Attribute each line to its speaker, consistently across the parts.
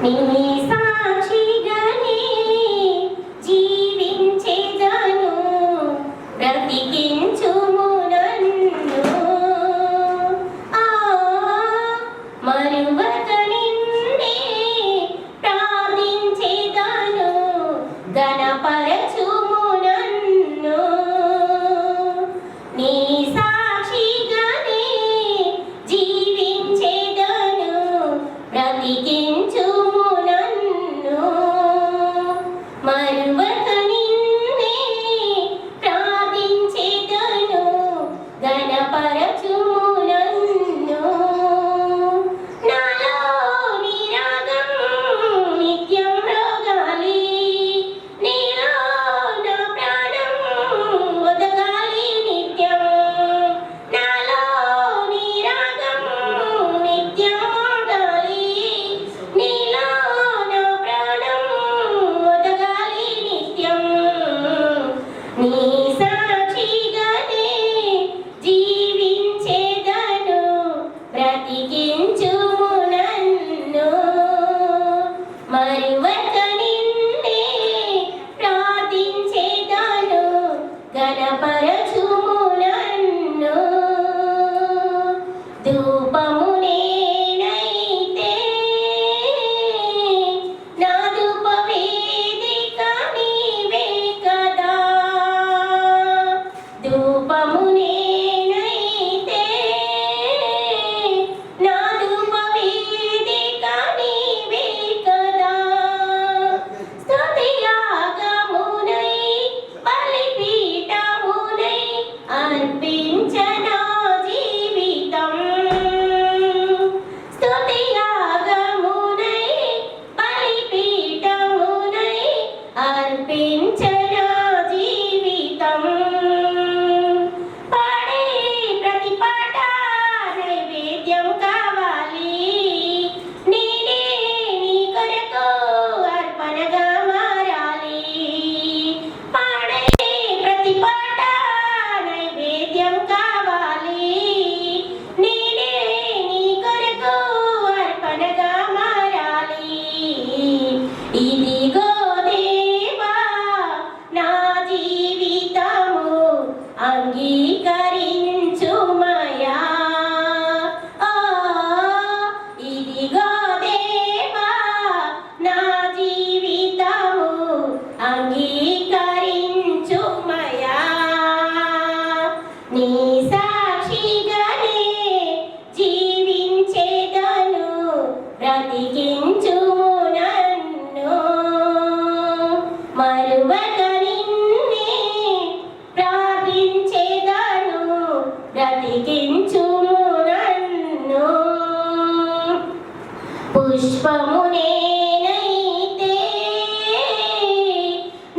Speaker 1: నీ సాక్షిగానే జీవించేదను, బ్రతికించుము నన్ను. మరువక నిన్నే ప్రార్థించేదను, ఘనపరచుము నన్ను. నీ సాక్షిగానే జీవించేదను, బ్రతికించుము నన్ను. మరువక నిన్నే ప్రార్థించేదను, ఘనపరచుము నన్ను. నాలో నీ రాగం నిత్యం రోగాలి, నీలో నా ప్రాణం ఒదగాలి నిత్యం. నాలో నీ రాగం నిత్యం రోగాలి, నీలో నా ప్రాణం ఒదగాలి నిత్యం. నీ సాక్షిగానే జీవించేదను, బ్రతికించుము నన్ను. మరువక నిన్నే ప్రార్థించేదను, ఘనపరచుము నన్ను. ధూపము నేనైతే నా ధూపవేదిక నీవే కదా. ధూపము నేనైతే నా ధూపవేదిక నీవే కదా. స్తుతియాగమునై బలిపీఠమునై అర్పించనా జీవితం. స్తుతియాగమునై బలిపీఠమునై అర్పించనా జీవితం. పాడే ప్రతి పాట నైవేద్యం కావాలి, నేనే నీ కొరకు అర్పణగా మారాలి. పాడే ప్రతి పాట నైవేద్యం కావాలి, నేనే నీ కొరకు అర్పణగా మారాలి. ఇదిగో దేవా నా జీవితము అంగీకరించుమయా. ఇదిగో దేవా నా జీవితము అంగీకరించుమయా. నీ సాక్షిగానే జీవించేదను, బ్రతికించుము నన్ను. మరువక నిన్నే ప్రార్థించేదను, బ్రతికించుము నన్ను. పుష్పము నేనైతే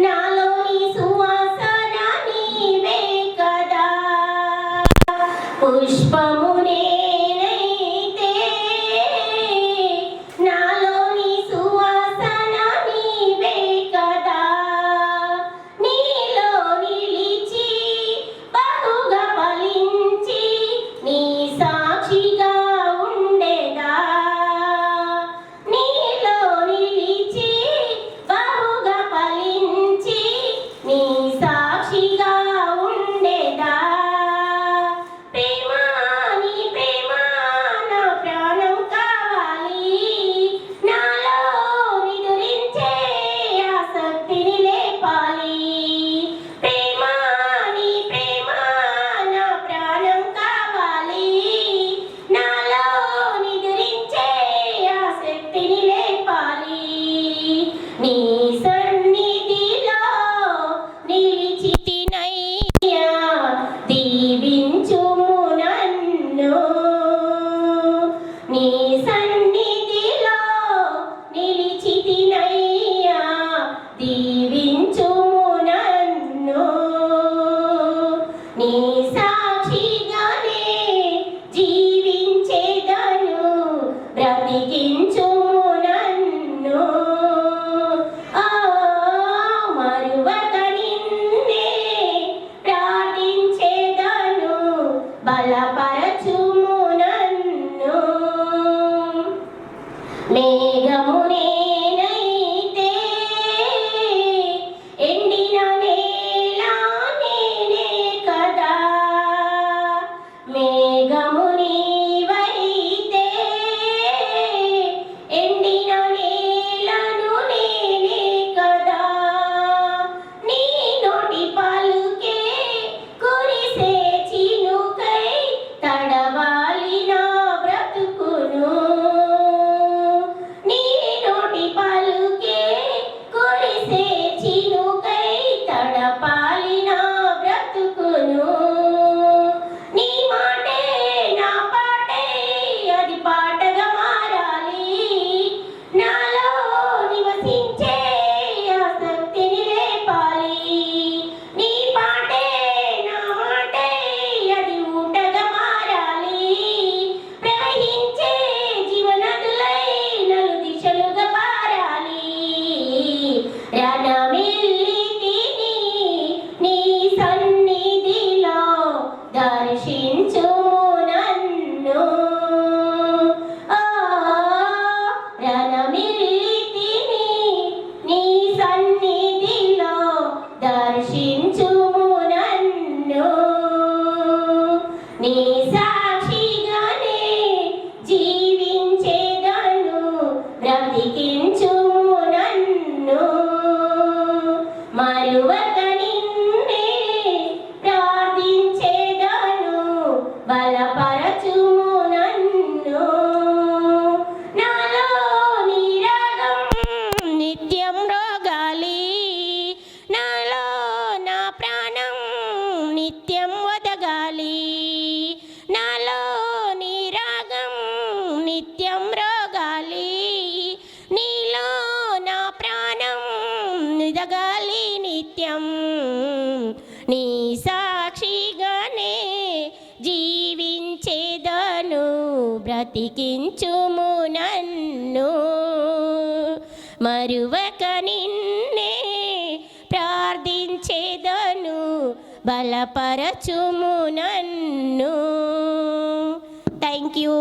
Speaker 1: నాలోని సువాసన నీవే కదా. పుష్పము నేనైతే నాలోని సువాసన నీవే కదా. నీలో నిలిచి బహుగా ఫలించి నీ సాక్షిగా ఉండేదా. నీలో మేఘము నేనైతే ఎండిన నేల నేనే కదా మేఘము నీవైతే ఎండిన నేలను నేనే కదా నీ నోటి పలుకే కురిసే చినుకై తడవాలి నా బ్రతుకును నీ నోటి పలుకే కురిసే చినుకై తడపాలి నా బ్రతుకును నీ మాటే నా పాటే అది పాటగా మారాలి నాలో నివసించే ఆసక్తిని రేపాలి నీ పాటే నా మాటే అది ఊటగా మారాలి ప్రవహించే జీవనదులై నలు దిశలుగా పారాలి రణమిల్లితిని నీ సన్నిధిలో దర్శించుము నన్ను ఆ రణమిల్లితిని నీ సన్నిధిలో దర్శించుము నన్ను నీ సాక్షిగానే జీవించేదను బ్రతికించుము నన్ను మరువక నిన్నే ప్రార్థించేదను బలపరచుము నన్ను నాలో నీ రాగం నిత్యం రోగాలి నాలో నా ప్రాణం నిత్యం వదగాలి నాలో నీ రాగం నిత్యం రోగాలి నీలో నా ప్రాణం నిదగాలి నిత్యం నీ సాక్షిగానే జీవించేదను బ్రతికించుము నన్ను మరువక నిన్నే ప్రార్థించేదను బలపరచుము నన్ను థ్యాంక్ యూ